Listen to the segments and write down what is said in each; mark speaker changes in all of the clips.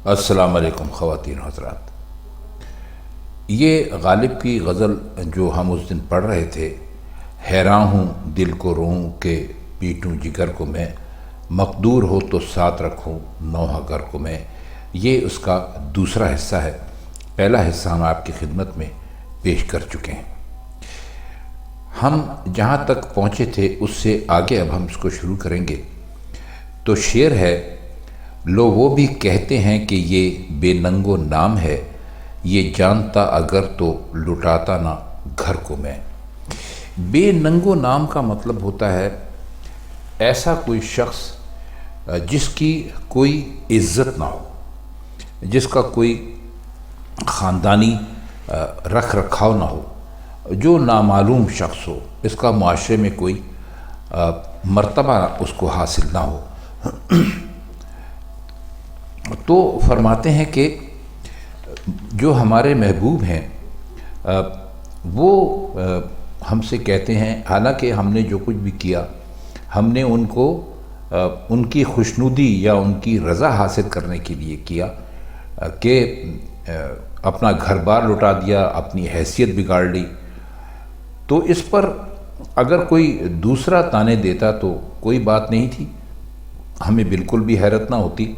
Speaker 1: السلام علیکم خواتین حضرات۔ یہ غالب کی غزل جو ہم اس دن پڑھ رہے تھے، حیران ہوں دل کو روؤں کہ پیٹوں جگر کو میں، مقدور ہو تو ساتھ رکھوں نوحہ گر کو میں، یہ اس کا دوسرا حصہ ہے۔ پہلا حصہ ہم آپ کی خدمت میں پیش کر چکے ہیں۔ ہم جہاں تک پہنچے تھے اس سے آگے اب ہم اس کو شروع کریں گے۔ تو شعر ہے، لو وہ بھی کہتے ہیں کہ یہ بے ننگ و نام ہے، یہ جانتا اگر تو لٹاتا نہ گھر کو میں۔ بے ننگ و نام کا مطلب ہوتا ہے ایسا کوئی شخص جس کی کوئی عزت نہ ہو، جس کا کوئی خاندانی رکھ رکھاؤ نہ ہو، جو نامعلوم شخص ہو، اس کا معاشرے میں کوئی مرتبہ اس کو حاصل نہ ہو۔ تو فرماتے ہیں کہ جو ہمارے محبوب ہیں وہ ہم سے کہتے ہیں، حالانکہ ہم نے جو کچھ بھی کیا، ہم نے ان کو ان کی خوشنودی یا ان کی رضا حاصل کرنے کے لیے کیا کہ اپنا گھر بار لٹا دیا، اپنی حیثیت بگاڑ لی۔ تو اس پر اگر کوئی دوسرا طعنے دیتا تو کوئی بات نہیں تھی، ہمیں بالکل بھی حیرت نہ ہوتی،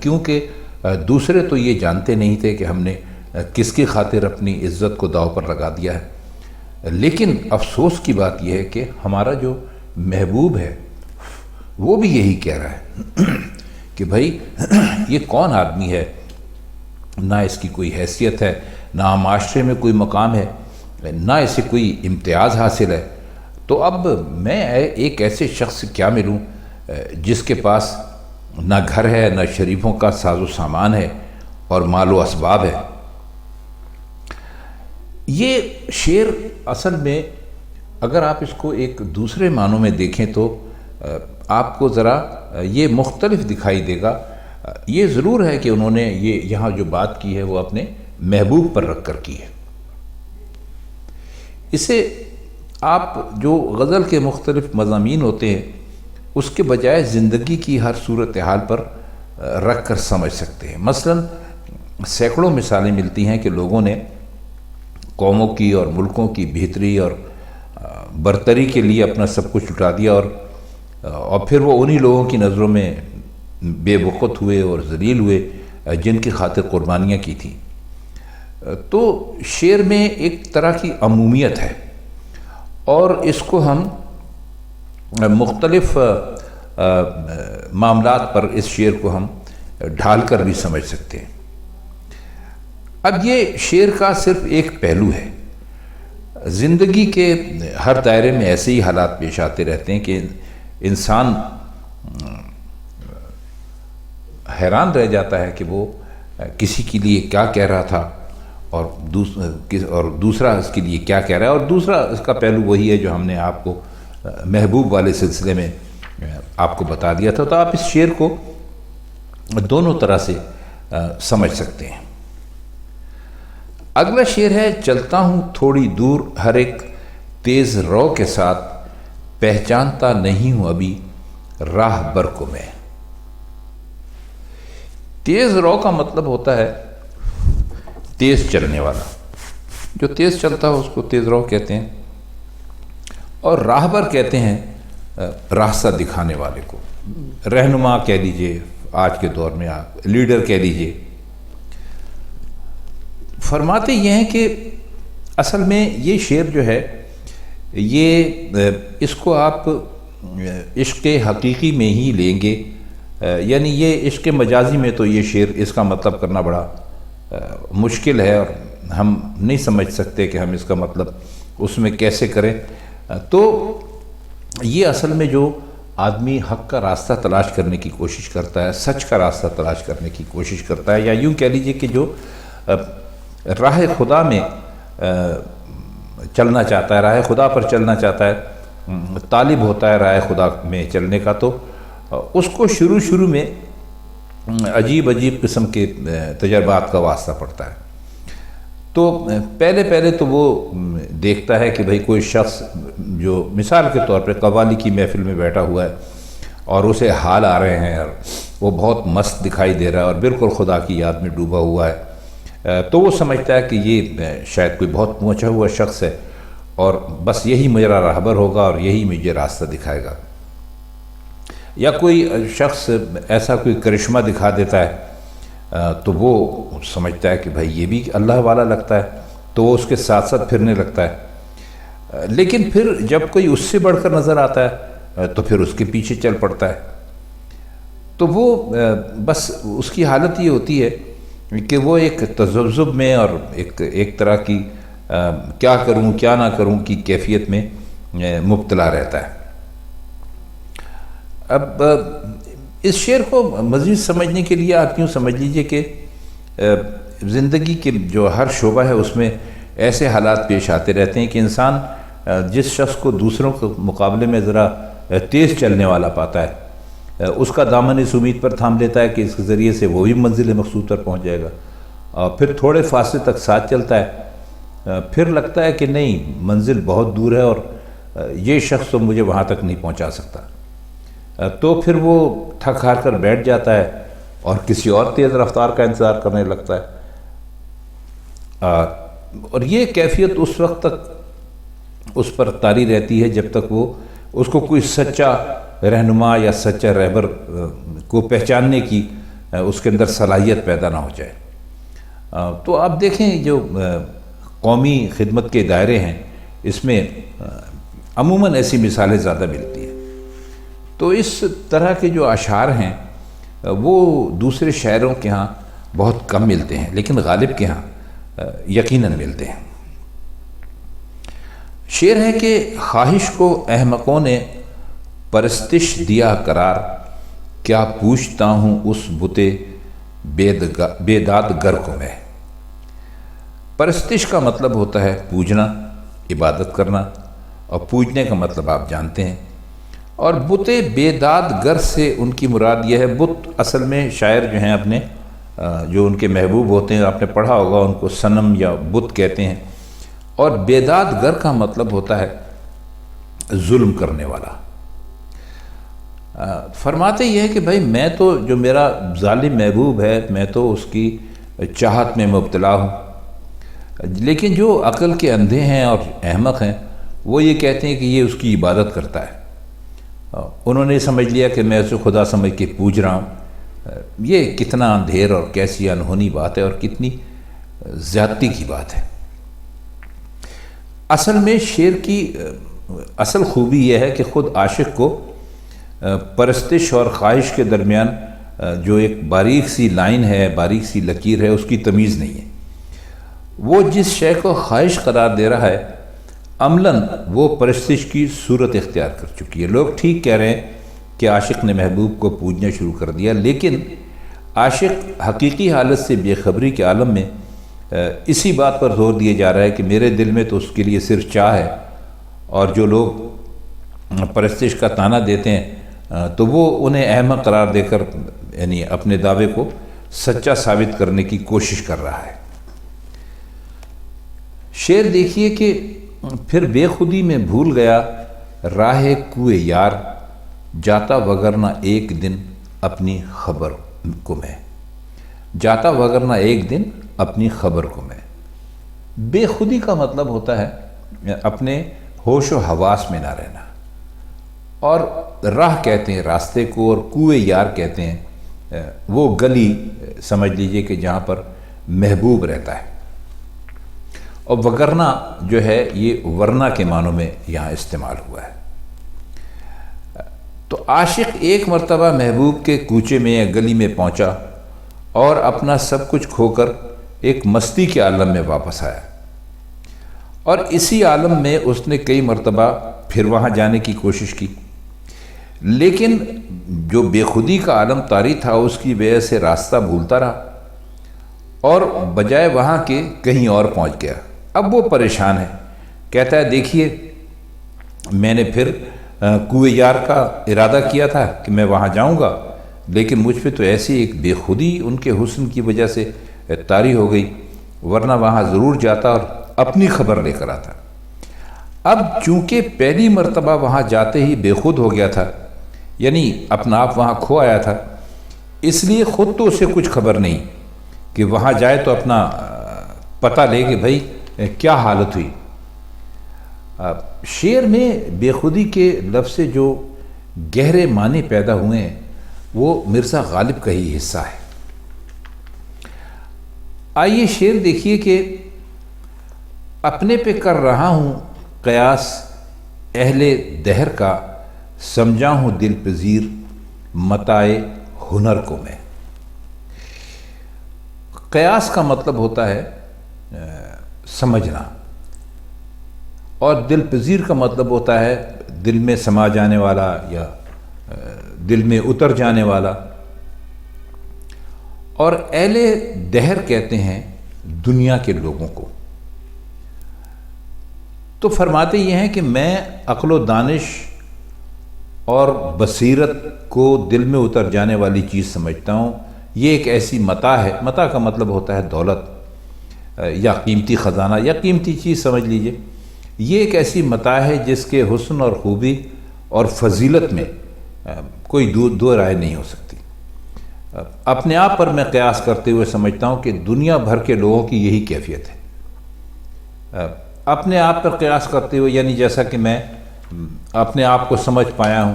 Speaker 1: کیونکہ دوسرے تو یہ جانتے نہیں تھے کہ ہم نے کس کی خاطر اپنی عزت کو داؤ پر لگا دیا ہے۔ لیکن افسوس کی بات یہ ہے کہ ہمارا جو محبوب ہے وہ بھی یہی کہہ رہا ہے کہ بھائی یہ کون آدمی ہے، نہ اس کی کوئی حیثیت ہے، نہ معاشرے میں کوئی مقام ہے، نہ اسے کوئی امتیاز حاصل ہے، تو اب میں ایک ایسے شخص سے کیا ملوں جس کے پاس نہ گھر ہے، نہ شریفوں کا ساز و سامان ہے اور مال و اسباب ہے۔ یہ شعر اصل میں اگر آپ اس کو ایک دوسرے معنوں میں دیکھیں تو آپ کو ذرا یہ مختلف دکھائی دے گا۔ یہ ضرور ہے کہ انہوں نے یہ یہاں جو بات کی ہے وہ اپنے محبوب پر رکھ کر کی ہے۔ اسے آپ جو غزل کے مختلف مضامین ہوتے ہیں اس کے بجائے زندگی کی ہر صورتحال پر رکھ کر سمجھ سکتے ہیں۔ مثلا سینکڑوں مثالیں ملتی ہیں کہ لوگوں نے قوموں کی اور ملکوں کی بہتری اور برتری کے لیے اپنا سب کچھ لٹا دیا اور پھر وہ انہی لوگوں کی نظروں میں بے وقت ہوئے اور ذلیل ہوئے جن کی خاطر قربانیاں کی تھیں۔ تو شعر میں ایک طرح کی عمومیت ہے اور اس کو ہم مختلف معاملات پر اس شعر کو ہم ڈھال کر بھی سمجھ سکتے ہیں۔ اب یہ شعر کا صرف ایک پہلو ہے۔ زندگی کے ہر دائرے میں ایسے ہی حالات پیش آتے رہتے ہیں کہ انسان حیران رہ جاتا ہے کہ وہ کسی کے لیے کیا کہہ رہا تھا اور دوسرا اس کے لیے کیا کہہ رہا ہے، اور دوسرا اس کا پہلو وہی ہے جو ہم نے آپ کو محبوب والے سلسلے میں آپ کو بتا دیا تھا۔ تو آپ اس شعر کو دونوں طرح سے سمجھ سکتے ہیں۔ اگلا شعر ہے، چلتا ہوں تھوڑی دور ہر ایک تیز رو کے ساتھ، پہچانتا نہیں ہوں ابھی راہ بر کو میں۔ تیز رو کا مطلب ہوتا ہے تیز چلنے والا، جو تیز چلتا ہو اس کو تیز رو کہتے ہیں، اور راہبر کہتے ہیں راستہ دکھانے والے کو، رہنما کہہ لیجئے، آج کے دور میں آپ لیڈر کہہ لیجئے۔ فرماتے یہ ہیں کہ اصل میں یہ شعر جو ہے یہ اس کو آپ عشق حقیقی میں ہی لیں گے، یعنی یہ عشق مجازی میں تو یہ شعر اس کا مطلب کرنا بڑا مشکل ہے اور ہم نہیں سمجھ سکتے کہ ہم اس کا مطلب اس میں کیسے کریں۔ تو یہ اصل میں جو آدمی حق کا راستہ تلاش کرنے کی کوشش کرتا ہے، سچ کا راستہ تلاش کرنے کی کوشش کرتا ہے، یا یوں کہہ لیجئے کہ جو راہ خدا میں چلنا چاہتا ہے، راہ خدا پر چلنا چاہتا ہے، طالب ہوتا ہے راہ خدا میں چلنے کا، تو اس کو شروع میں عجیب قسم کے تجربات کا واسطہ پڑتا ہے۔ تو پہلے تو وہ دیکھتا ہے کہ بھئی کوئی شخص جو مثال کے طور پہ قوالی کی محفل میں بیٹھا ہوا ہے اور اسے حال آ رہے ہیں اور وہ بہت مست دکھائی دے رہا ہے اور بالکل خدا کی یاد میں ڈوبا ہوا ہے، تو وہ سمجھتا ہے کہ یہ شاید کوئی بہت پہنچا ہوا شخص ہے اور بس یہی میرا راہبر ہوگا اور یہی مجھے راستہ دکھائے گا۔ یا کوئی شخص ایسا کوئی کرشمہ دکھا دیتا ہے تو وہ سمجھتا ہے کہ بھائی یہ بھی اللہ والا لگتا ہے، تو وہ اس کے ساتھ ساتھ پھرنے لگتا ہے۔ لیکن پھر جب کوئی اس سے بڑھ کر نظر آتا ہے تو پھر اس کے پیچھے چل پڑتا ہے۔ تو وہ بس اس کی حالت یہ ہوتی ہے کہ وہ ایک تذبذب میں اور ایک طرح کی کیا کروں کیا نہ کروں کی کیفیت میں مبتلا رہتا ہے۔ اب اس شعر کو مزید سمجھنے کے لیے آپ یوں سمجھ لیجئے کہ زندگی کے جو ہر شعبہ ہے اس میں ایسے حالات پیش آتے رہتے ہیں کہ انسان جس شخص کو دوسروں کے مقابلے میں ذرا تیز چلنے والا پاتا ہے، اس کا دامن اس امید پر تھام لیتا ہے کہ اس کے ذریعے سے وہ بھی منزل مقصود پر پہنچ جائے گا، اور پھر تھوڑے فاصلے تک ساتھ چلتا ہے، پھر لگتا ہے کہ نہیں منزل بہت دور ہے اور یہ شخص تو مجھے وہاں تک نہیں پہنچا سکتا، تو پھر وہ تھک ہار کر بیٹھ جاتا ہے اور کسی اور تیز رفتار کا انتظار کرنے لگتا ہے۔ اور یہ کیفیت اس وقت تک اس پر طاری رہتی ہے جب تک وہ اس کو کوئی سچا رہنما یا سچا رہبر کو پہچاننے کی اس کے اندر صلاحیت پیدا نہ ہو جائے۔ تو آپ دیکھیں جو قومی خدمت کے دائرے ہیں اس میں عموماً ایسی مثالیں زیادہ ملتی ہیں۔ تو اس طرح کے جو اشعار ہیں وہ دوسرے شاعروں کے ہاں بہت کم ملتے ہیں، لیکن غالب کے ہاں یقیناً ملتے ہیں۔ شعر ہے کہ خواہش کو احمقوں نے پرستش دیا قرار، کیا پوچھتا ہوں اس بتے بے داد گر کو میں۔ پرستش کا مطلب ہوتا ہے پوجنا، عبادت کرنا، اور پوجنے کا مطلب آپ جانتے ہیں، اور بتے بے داد گر سے ان کی مراد یہ ہے، بت اصل میں شاعر جو ہیں اپنے جو ان کے محبوب ہوتے ہیں، آپ نے پڑھا ہوگا ان کو صنم یا بت کہتے ہیں، اور بیداد گر کا مطلب ہوتا ہے ظلم کرنے والا۔ فرماتے یہ ہے کہ بھائی میں تو جو میرا ظالم محبوب ہے میں تو اس کی چاہت میں مبتلا ہوں، لیکن جو عقل کے اندھے ہیں اور احمق ہیں وہ یہ کہتے ہیں کہ یہ اس کی عبادت کرتا ہے، انہوں نے سمجھ لیا کہ میں اسے خدا سمجھ کے پوج رہا ہوں۔ یہ کتنا اندھیر اور کیسی انہونی بات ہے اور کتنی زیادتی کی بات ہے۔ اصل میں شعر کی اصل خوبی یہ ہے کہ خود عاشق کو پرستش اور خواہش کے درمیان جو ایک باریک سی لائن ہے، باریک سی لکیر ہے، اس کی تمیز نہیں ہے۔ وہ جس شے کو خواہش قرار دے رہا ہے عملاً وہ پرستش کی صورت اختیار کر چکی ہے۔ لوگ ٹھیک کہہ رہے ہیں کہ عاشق نے محبوب کو پوجنا شروع کر دیا، لیکن عاشق حقیقی حالت سے بے خبری کے عالم میں اسی بات پر زور دیا جا رہا ہے کہ میرے دل میں تو اس کے لیے صرف چاہ ہے، اور جو لوگ پرستش کا طعنہ دیتے ہیں تو وہ انہیں احمق قرار دے کر یعنی اپنے دعوے کو سچا ثابت کرنے کی کوشش کر رہا ہے۔ شعر دیکھیے کہ پھر بے خودی میں بھول گیا راہ کوئے یار، جاتا وگرنہ ایک دن اپنی خبر کو میں، جاتا وگرنہ ایک دن اپنی خبر کو میں۔ بے خودی کا مطلب ہوتا ہے اپنے ہوش و حواس میں نہ رہنا، اور راہ کہتے ہیں راستے کو، اور کوئے یار کہتے ہیں وہ گلی سمجھ لیجئے کہ جہاں پر محبوب رہتا ہے، اور وگرنہ جو ہے یہ ورنہ کے معنوں میں یہاں استعمال ہوا ہے۔ تو عاشق ایک مرتبہ محبوب کے کوچے میں یا گلی میں پہنچا اور اپنا سب کچھ کھو کر ایک مستی کے عالم میں واپس آیا، اور اسی عالم میں اس نے کئی مرتبہ پھر وہاں جانے کی کوشش کی، لیکن جو بے خودی کا عالم طاری تھا اس کی وجہ سے راستہ بھولتا رہا اور بجائے وہاں کے کہیں اور پہنچ گیا۔ اب وہ پریشان ہے، کہتا ہے دیکھیے میں نے پھر کوئے یار کا ارادہ کیا تھا کہ میں وہاں جاؤں گا، لیکن مجھ پہ تو ایسی ایک بے خودی ان کے حسن کی وجہ سے طاری ہو گئی، ورنہ وہاں ضرور جاتا اور اپنی خبر لے کر آتا۔ اب چونکہ پہلی مرتبہ وہاں جاتے ہی بے خود ہو گیا تھا، یعنی اپنا آپ وہاں کھو آیا تھا، اس لیے خود تو اسے کچھ خبر نہیں کہ وہاں جائے تو اپنا پتہ لے کہ بھائی کیا حالت ہوئی۔ شعر میں بے خودی کے لفظ سے جو گہرے معنی پیدا ہوئے ہیں وہ مرزا غالب کا ہی حصہ ہے۔ آئیے شعر دیکھیے کہ اپنے پہ کر رہا ہوں قیاس اہل دہر کا، سمجھا ہوں دل پذیر متائے ہنر کو میں۔ قیاس کا مطلب ہوتا ہے سمجھنا، اور دل پذیر کا مطلب ہوتا ہے دل میں سما جانے والا یا دل میں اتر جانے والا۔ اور اہل دہر کہتے ہیں دنیا کے لوگوں کو۔ تو فرماتے یہ ہیں کہ میں عقل و دانش اور بصیرت کو دل میں اتر جانے والی چیز سمجھتا ہوں۔ یہ ایک ایسی متاع ہے، متاع کا مطلب ہوتا ہے دولت یا قیمتی خزانہ یا قیمتی چیز سمجھ لیجئے۔ یہ ایک ایسی متاع ہے جس کے حسن اور خوبی اور فضیلت میں کوئی دو رائے نہیں ہو سکتی۔ اپنے آپ پر میں قیاس کرتے ہوئے سمجھتا ہوں کہ دنیا بھر کے لوگوں کی یہی کیفیت ہے۔ اپنے آپ پر قیاس کرتے ہوئے یعنی جیسا کہ میں اپنے آپ کو سمجھ پایا ہوں،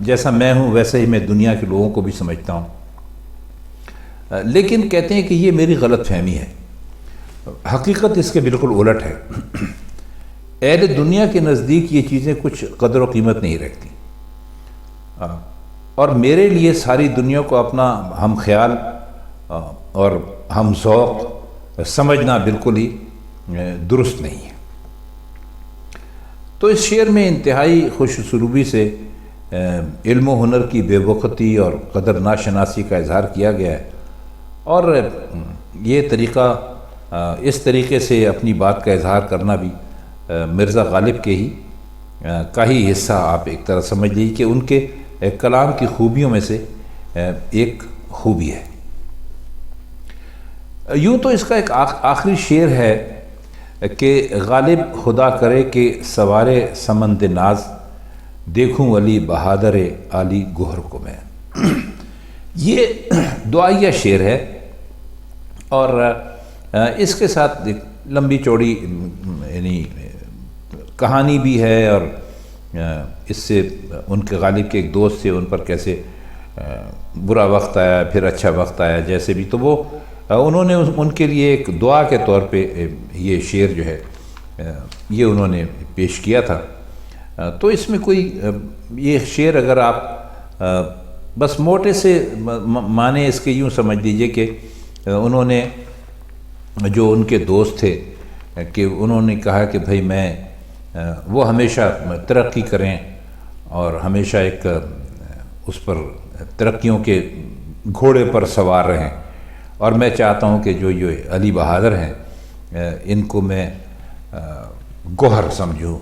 Speaker 1: جیسا میں ہوں ویسے ہی میں دنیا کے لوگوں کو بھی سمجھتا ہوں۔ لیکن کہتے ہیں کہ یہ میری غلط فہمی ہے، حقیقت اس کے بالکل الٹ ہے۔ اہل دنیا کے نزدیک یہ چیزیں کچھ قدر و قیمت نہیں رکھتی، اور میرے لیے ساری دنیا کو اپنا ہم خیال اور ہم ذوق سمجھنا بالکل ہی درست نہیں ہے۔ تو اس شعر میں انتہائی خوش اسلوبی سے علم و ہنر کی بے وقتی اور قدر ناشناسی کا اظہار کیا گیا ہے، اور یہ طریقہ اس طریقے سے اپنی بات کا اظہار کرنا بھی مرزا غالب کے ہی حصہ آپ ایک طرح سمجھ لیجیے کہ ان کے کلام کی خوبیوں میں سے ایک خوبی ہے۔ یوں تو اس کا ایک آخری شعر ہے کہ غالب خدا کرے کہ سوارے سمند ناز، دیکھوں علی بہادر عالی گوہر کو میں۔ یہ دعائیہ شعر ہے، اور اس کے ساتھ ایک لمبی چوڑی یعنی کہانی بھی ہے، اور اس سے ان کے غالب کے ایک دوست سے ان پر کیسے برا وقت آیا پھر اچھا وقت آیا، جیسے بھی تو وہ انہوں نے ان کے لیے ایک دعا کے طور پہ یہ شعر جو ہے یہ انہوں نے پیش کیا تھا۔ تو اس میں کوئی یہ شعر اگر آپ بس موٹے سے معنی اس کے یوں سمجھ لیجئے کہ انہوں نے جو ان کے دوست تھے کہ انہوں نے کہا کہ بھائی وہ ہمیشہ ترقی کریں اور ہمیشہ ایک اس پر ترقیوں کے گھوڑے پر سوار رہیں، اور میں چاہتا ہوں کہ جو یہ علی بہادر ہیں ان کو میں گوہر سمجھوں،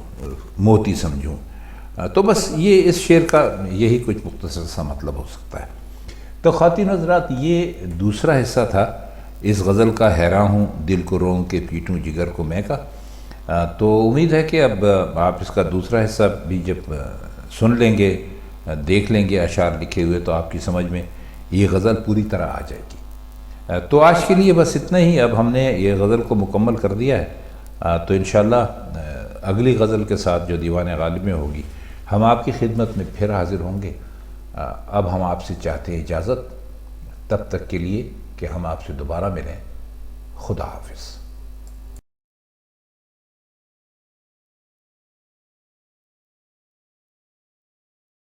Speaker 1: موتی سمجھوں۔ تو بس یہ اس شعر کا یہی کچھ مختصر سا مطلب ہو سکتا ہے۔ تو خواتین حضرات، یہ دوسرا حصہ تھا اس غزل کا حیراں ہوں دل کو رونگ کے پیٹوں جگر کو میں کا۔ تو امید ہے کہ اب آپ اس کا دوسرا حصہ بھی جب سن لیں گے، دیکھ لیں گے اشعار لکھے ہوئے، تو آپ کی سمجھ میں یہ غزل پوری طرح آ جائے گی۔ تو آج کے لیے بس اتنا ہی، اب ہم نے یہ غزل کو مکمل کر دیا ہے۔ تو انشاءاللہ اگلی غزل کے ساتھ جو دیوان غالب میں ہوگی ہم آپ کی خدمت میں پھر حاضر ہوں گے۔ اب ہم آپ سے چاہتے ہیں اجازت، تب تک کے لیے کہ ہم آپ سے دوبارہ ملیں۔ خدا حافظ۔